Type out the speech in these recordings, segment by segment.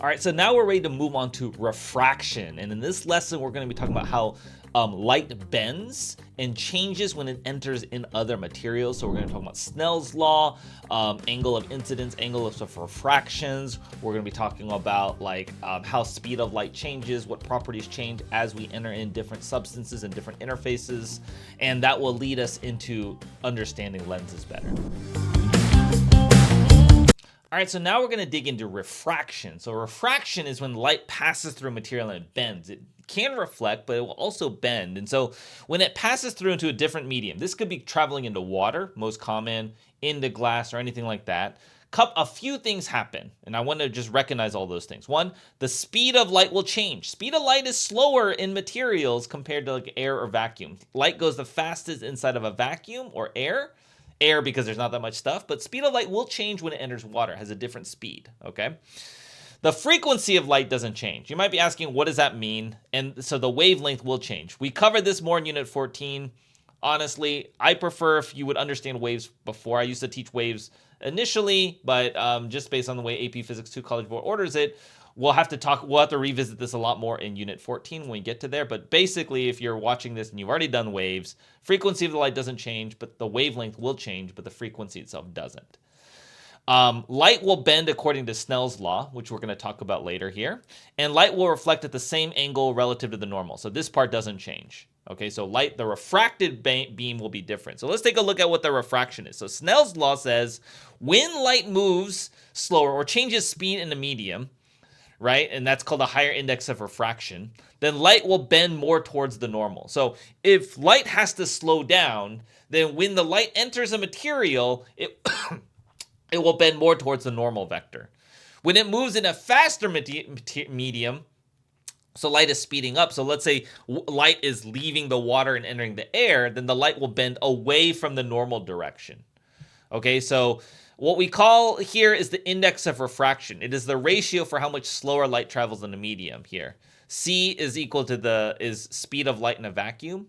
All right, so now we're ready to move on to refraction. And in this lesson, we're going to be talking about how light bends and changes when it enters in other materials. So we're going to talk about Snell's law, angle of incidence, angle of refractions. We're going to be talking about like how speed of light changes, what properties change as we enter in different substances and different interfaces. And that will lead us into understanding lenses better. All right, so now we're going to dig into refraction. So refraction is when light passes through a material and it bends. It can reflect, but it will also bend. And so when it passes through into a different medium, this could be traveling into water, most common, into glass or anything like that. A few things happen, and I want to just recognize all those things. One, the speed of light will change. Speed of light is slower in materials compared to like air or vacuum. Light goes the fastest inside of a vacuum or air because there's not that much stuff, but speed of light will change when it enters water. It has a different speed, okay? The frequency of light doesn't change. You might be asking, what does that mean? And so the wavelength will change. We covered this more in Unit 14. Honestly, I prefer if you would understand waves before. I used to teach waves initially, but just based on the way AP Physics 2 College Board orders it, we'll have to revisit this a lot more in Unit 14 when we get to there. But basically, if you're watching this and you've already done waves, frequency of the light doesn't change, but the wavelength will change, but the frequency itself doesn't. Light will bend according to Snell's law, which we're going to talk about later here. And light will reflect at the same angle relative to the normal. So this part doesn't change. Okay, so the refracted beam will be different. So let's take a look at what the refraction is. So Snell's law says when light moves slower or changes speed in a medium, right? And that's called a higher index of refraction. Then light will bend more towards the normal. So if light has to slow down, then when the light enters a material, it will bend more towards the normal vector. When it moves in a faster medium, so light is speeding up. So let's say light is leaving the water and entering the air, then the light will bend away from the normal direction. Okay, so what we call here is the index of refraction. It is the ratio for how much slower light travels in a medium here. C is equal to is speed of light in a vacuum.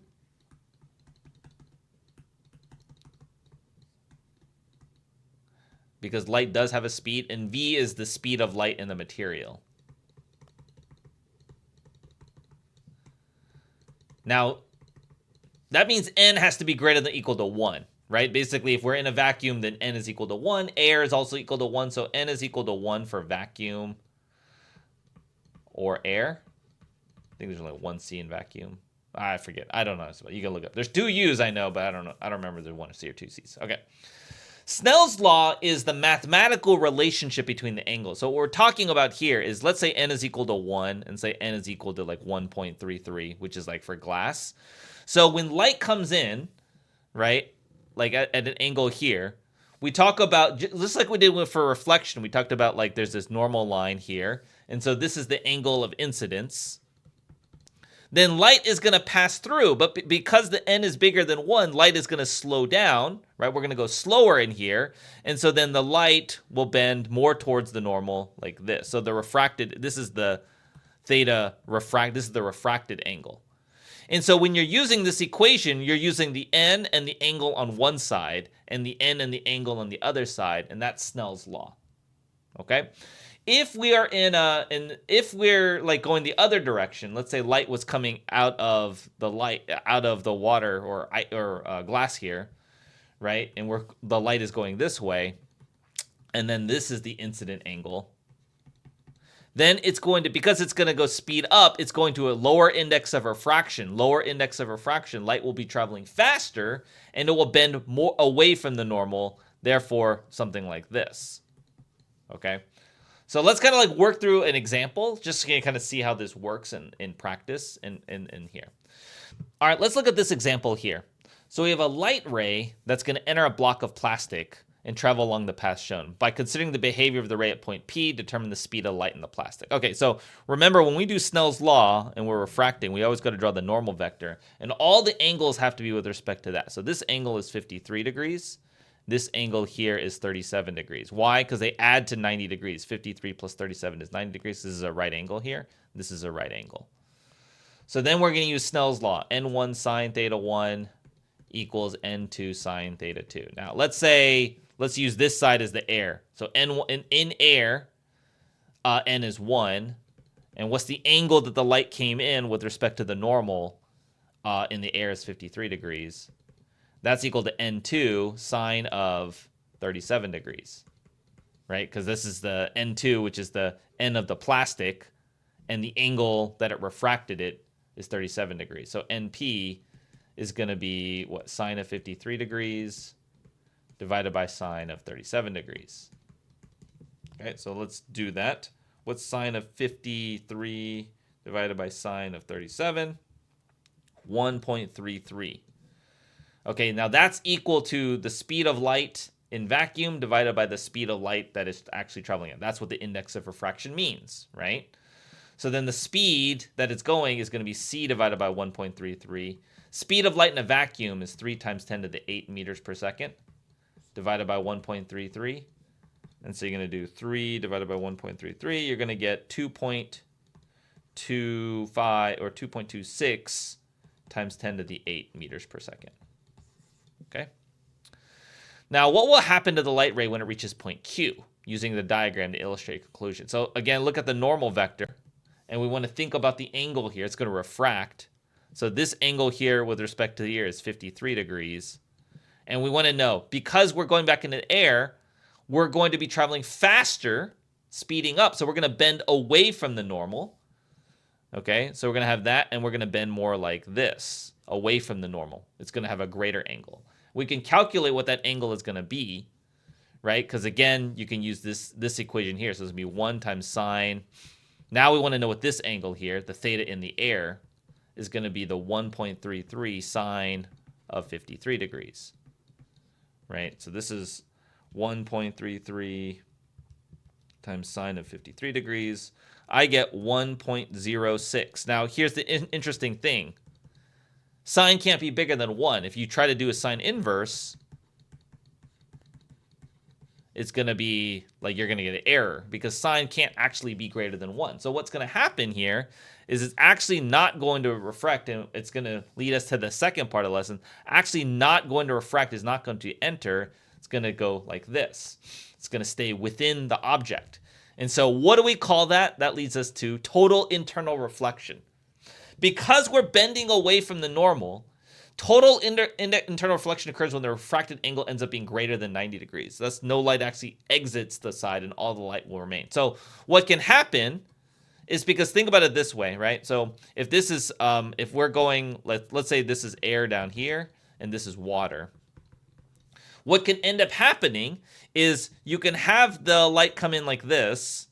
Because light does have a speed, and V is the speed of light in the material. Now, that means N has to be greater than or equal to 1. Right? Basically, if we're in a vacuum, then N is equal to 1. Air is also equal to 1, so N is equal to 1 for vacuum or air. I think there's only one C in vacuum. I forget. I don't know. You can look up. There's 2 U's, I know, but I don't know. I don't remember if there's 1 C or 2 C's. Okay. Snell's law is the mathematical relationship between the angles. So what we're talking about here is, let's say N is equal to 1 and say N is equal to like 1.33, which is like for glass. So when light comes in, right, like at an angle here, we talk about, just like we did for reflection, we talked about like there's this normal line here. And so this is the angle of incidence. Then light is going to pass through, but because the N is bigger than 1, light is going to slow down, right? We're going to go slower in here. And so then the light will bend more towards the normal like this. So this is the theta this is the refracted angle. And so when you're using this equation, you're using the N and the angle on one side and the N and the angle on the other side, and that's Snell's law. Okay? If we are if we're like going the other direction, let's say light was coming out of the water or glass here, right? And the light is going this way, and then this is the incident angle. Then it's going to, because it's going to go speed up, it's going to a lower index of refraction. Lower index of refraction, light will be traveling faster, and it will bend more away from the normal, therefore something like this. Okay? So let's kind of like work through an example, just to kind of see how this works in practice in here. All right, let's look at this example here. So we have a light ray that's going to enter a block of plastic and travel along the path shown. By considering the behavior of the ray at point P, determine the speed of light in the plastic. Okay, so remember when we do Snell's law and we're refracting, we always got to draw the normal vector, and all the angles have to be with respect to that. So this angle is 53 degrees. This angle here is 37 degrees. Why? Because they add to 90 degrees. 53 plus 37 is 90 degrees. This is a right angle here. This is a right angle. So then we're going to use Snell's law. N1 sine theta 1 equals N2 sine theta 2. Now, let's use this side as the air. So N1 in air, n is 1. And what's the angle that the light came in with respect to the normal in the air is 53 degrees. That's equal to n2 sine of 37 degrees, right? Because this is the n2, which is the n of the plastic, and the angle that it refracted it is 37 degrees. So np is going to be, what, sine of 53 degrees divided by sine of 37 degrees. Okay, so let's do that. What's sine of 53 divided by sine of 37? 1.33. Okay, now that's equal to the speed of light in vacuum divided by the speed of light that is actually traveling at. That's what the index of refraction means, right? So then the speed that it's going is going to be c divided by 1.33. Speed of light in a vacuum is 3 times 10 to the 8 meters per second divided by 1.33. And so you're going to do 3 divided by 1.33. You're going to get 2.25 or 2.26 times 10 to the 8 meters per second. Okay. Now, what will happen to the light ray when it reaches point Q? Using the diagram to illustrate conclusion. So again, look at the normal vector. And we want to think about the angle here. It's going to refract. So this angle here with respect to the ear is 53 degrees. And we want to know, because we're going back into the air, we're going to be traveling faster, speeding up. So we're going to bend away from the normal. Okay, so we're going to have that, and we're going to bend more like this, away from the normal. It's going to have a greater angle. We can calculate what that angle is going to be, right? Because again, you can use this equation here. So it's going to be 1 times sine. Now we want to know what this angle here, the theta in the air, is going to be the 1.33 sine of 53 degrees, right? So this is 1.33 times sine of 53 degrees. I get 1.06. Now, here's the interesting thing. Sine can't be bigger than 1. If you try to do a sine inverse, it's going to be like you're going to get an error because sine can't actually be greater than 1. So what's going to happen here is it's actually not going to refract, and it's going to lead us to the second part of the lesson. Actually not going to refract is not going to enter. It's going to go like this. It's going to stay within the object. And so what do we call that? That leads us to total internal reflection. Because we're bending away from the normal, total internal reflection occurs when the refracted angle ends up being greater than 90 degrees. Thus, no light actually exits the side and all the light will remain. So what can happen is, because think about it this way, right? So if this is, if we're going, let's say this is air down here and this is water. What can end up happening is you can have the light come in like this,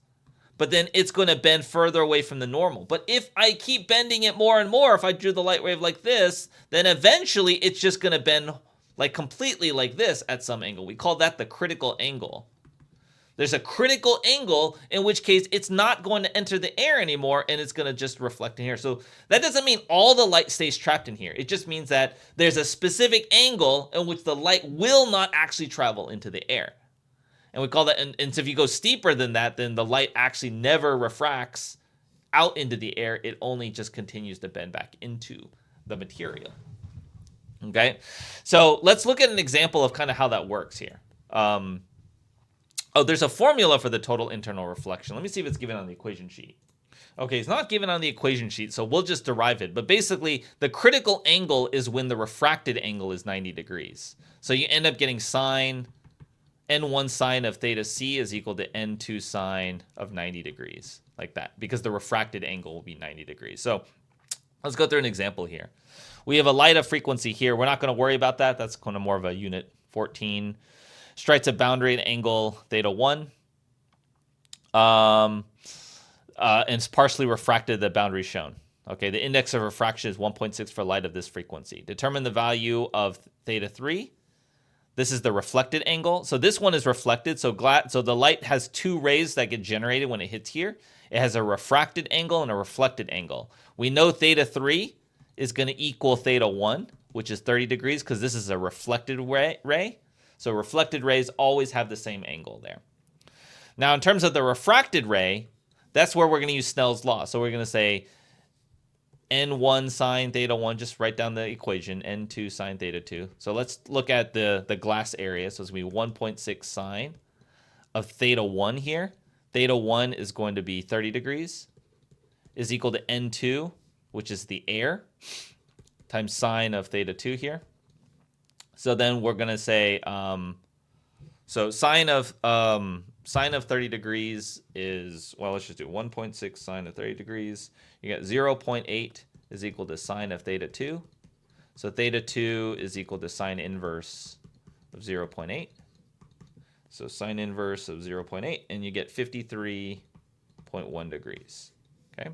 but then it's going to bend further away from the normal. But if I keep bending it more and more, if I drew the light wave like this, then eventually it's just going to bend like completely like this at some angle. We call that the critical angle. There's a critical angle, in which case it's not going to enter the air anymore, and it's going to just reflect in here. So that doesn't mean all the light stays trapped in here. It just means that there's a specific angle in which the light will not actually travel into the air. And we call that, and so if you go steeper than that, then the light actually never refracts out into the air. It only just continues to bend back into the material. Okay, so let's look at an example of kind of how that works here. Oh, there's a formula for the total internal reflection. Let me see if it's given on the equation sheet. Okay, it's not given on the equation sheet, so we'll just derive it. But basically, the critical angle is when the refracted angle is 90 degrees. So you end up getting sine, n1 sine of theta c is equal to n2 sine of 90 degrees, like that, because the refracted angle will be 90 degrees. So let's go through an example here. We have a light of frequency here. We're not going to worry about that. That's kind of more of a unit 14. Strikes a boundary at angle theta 1. And it's partially refracted, the boundary shown. Okay, the index of refraction is 1.6 for light of this frequency. Determine the value of theta 3. This is the reflected angle. So this one is reflected. So the light has two rays that get generated when it hits here. It has a refracted angle and a reflected angle. We know theta 3 is going to equal theta 1, which is 30 degrees, because this is a reflected ray. So reflected rays always have the same angle there. Now, in terms of the refracted ray, that's where we're going to use Snell's law. So we're going to say n1 sine theta 1, just write down the equation, n2 sine theta 2. So let's look at the glass area. So it's going to be 1.6 sine of theta 1 here. theta 1 is going to be 30 degrees, is equal to N2, which is the air, times sine of theta 2 here. So then we're going to say, so sine of 30 degrees is, well, let's just do 1.6 sine of 30 degrees. You get 0.8 is equal to sine of theta 2. So theta 2 is equal to sine inverse of 0.8. So sine inverse of 0.8, and you get 53.1 degrees. Okay.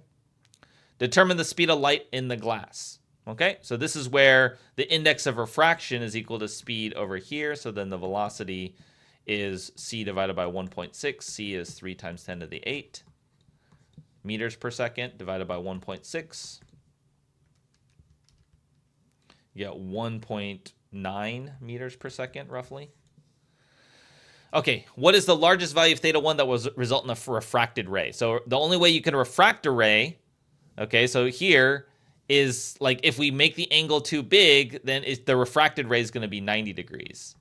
Determine the speed of light in the glass. Okay, so this is where the index of refraction is equal to speed over here. So then the velocity is c divided by 1.6. C is 3 times 10 to the 8 meters per second divided by 1.6. You get 1.9 meters per second, roughly. Okay, what is the largest value of theta 1 that will result in a refracted ray? So the only way you can refract a ray, okay, so here is like if we make the angle too big, then the refracted ray is going to be 90 degrees,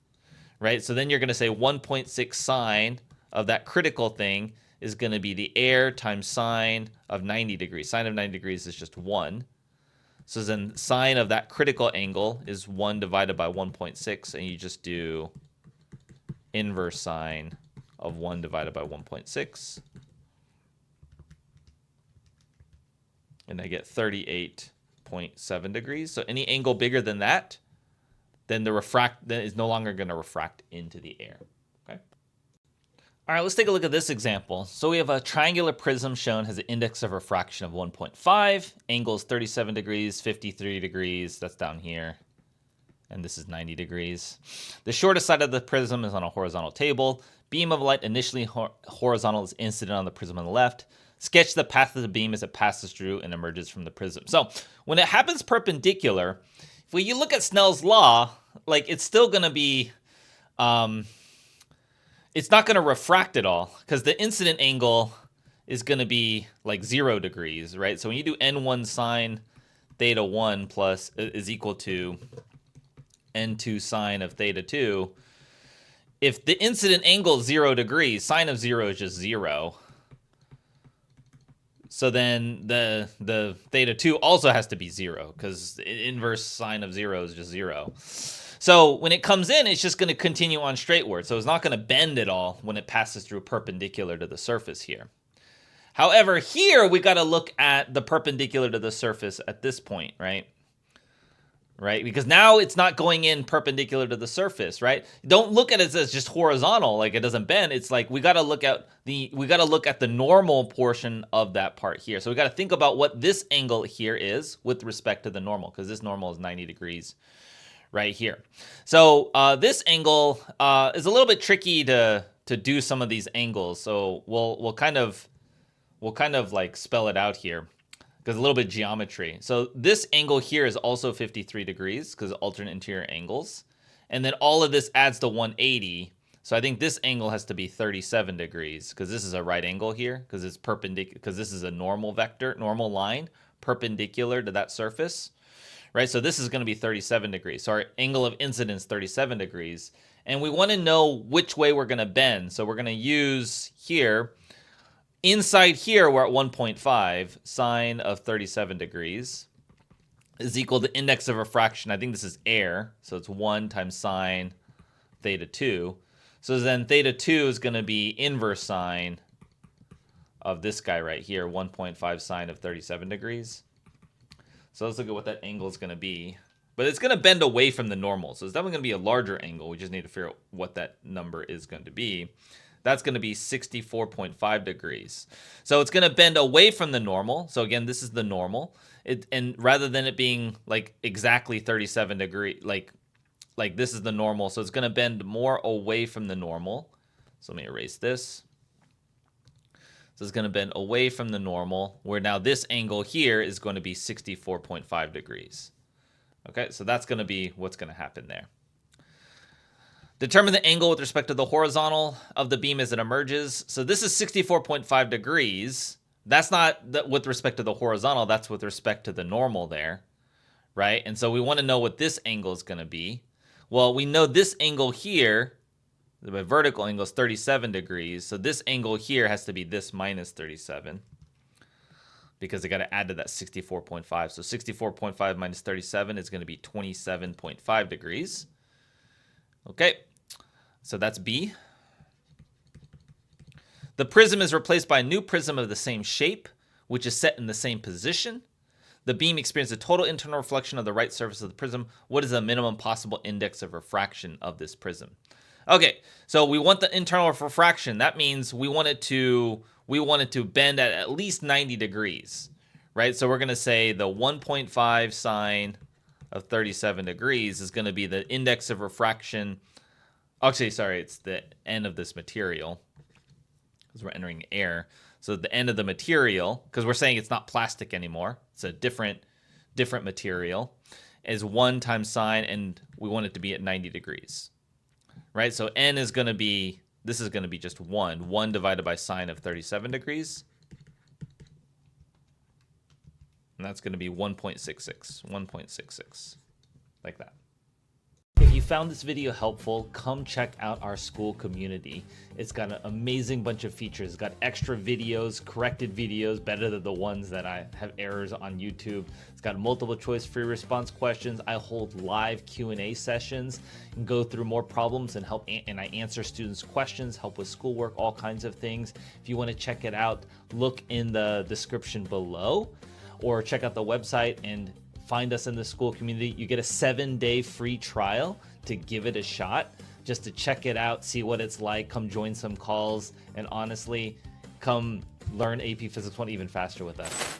right? So then you're going to say 1.6 sine of that critical thing is going to be the air times sine of 90 degrees. Sine of 90 degrees is just 1. So then sine of that critical angle is 1 divided by 1.6, and you just do inverse sine of 1 divided by 1.6. And I get 38.7 degrees. So any angle bigger than that, then then is no longer going to refract into the air. Okay. All right, let's take a look at this example. So we have a triangular prism shown has an index of refraction of 1.5, angle is 37 degrees, 53 degrees, that's down here, and this is 90 degrees. The shortest side of the prism is on a horizontal table. Beam of light initially horizontal is incident on the prism on the left. Sketch the path of the beam as it passes through and emerges from the prism. So when it happens perpendicular, if you look at Snell's law, like it's still going to be, it's not going to refract at all because the incident angle is going to be like 0 degrees, right? So when you do n1 sine theta 1 plus is equal to n2 sine of theta 2, if the incident angle is 0 degrees, sine of 0 is just 0. So then the theta 2 also has to be 0 because the inverse sine of 0 is just 0. So when it comes in, it's just going to continue on straightward. So it's not going to bend at all when it passes through perpendicular to the surface here. However, here we got to look at the perpendicular to the surface at this point, right? Right? Because now it's not going in perpendicular to the surface, right? Don't look at it as just horizontal, like it doesn't bend. It's like we got to look at the normal portion of that part here. So we got to think about what this angle here is with respect to the normal, because this normal is 90 degrees right here. So this angle is a little bit tricky to do some of these angles. So we'll kind of like spell it out here. Because a little bit of geometry. So this angle here is also 53 degrees because alternate interior angles. And then all of this adds to 180. So I think this angle has to be 37 degrees because this is a right angle here because it's perpendicular, because this is a normal vector, normal line perpendicular to that surface, right? So this is going to be 37 degrees. So our angle of incidence 37 degrees. And we want to know which way we're going to bend. So we're going to use here, inside here, we're at 1.5. Sine of 37 degrees is equal to index of refraction. I think this is air. So it's 1 times sine theta 2. So then theta 2 is going to be inverse sine of this guy right here, 1.5 sine of 37 degrees. So let's look at what that angle is going to be. But it's going to bend away from the normal. So it's definitely going to be a larger angle. We just need to figure out what that number is going to be. That's going to be 64.5 degrees. So it's going to bend away from the normal. So again, this is the normal. And rather than it being like exactly 37 degrees, like this is the normal. So it's going to bend more away from the normal. So let me erase this. So it's going to bend away from the normal, where now this angle here is going to be 64.5 degrees. Okay, so that's going to be what's going to happen there. Determine the angle with respect to the horizontal of the beam as it emerges. So this is 64.5 degrees. That's not with respect to the horizontal. That's with respect to the normal there, right? And so we want to know what this angle is going to be. Well, we know this angle here, the vertical angle is 37 degrees. So this angle here has to be this minus 37 because they got to add to that 64.5. So 64.5 minus 37 is going to be 27.5 degrees. Okay, so that's B. The prism is replaced by a new prism of the same shape, which is set in the same position. The beam experiences a total internal reflection of the right surface of the prism. What is the minimum possible index of refraction of this prism? Okay, so we want the internal refraction. That means we want it to bend at least 90 degrees, right? So we're going to say the 1.5 sine of 37 degrees is going to be the index of refraction. Actually, sorry, it's the end of this material because we're entering air. So the end of the material, because we're saying it's not plastic anymore, it's a different material, is 1 times sine, and we want it to be at 90 degrees, right? So n is going to be, this is going to be just 1 divided by sine of 37 degrees. And that's going to be 1.66, like that. If you found this video helpful, come check out our school community. It's got an amazing bunch of features. It's got extra videos, corrected videos, better than the ones that I have errors on YouTube. It's got multiple choice free response questions. I hold live Q&A sessions and go through more problems and and I answer students' questions, help with schoolwork, all kinds of things. If you want to check it out, look in the description below or check out the website and find us in the school community. You get a 7-day free trial to give it a shot, just to check it out, see what it's like, come join some calls, and honestly, come learn AP Physics 1 even faster with us.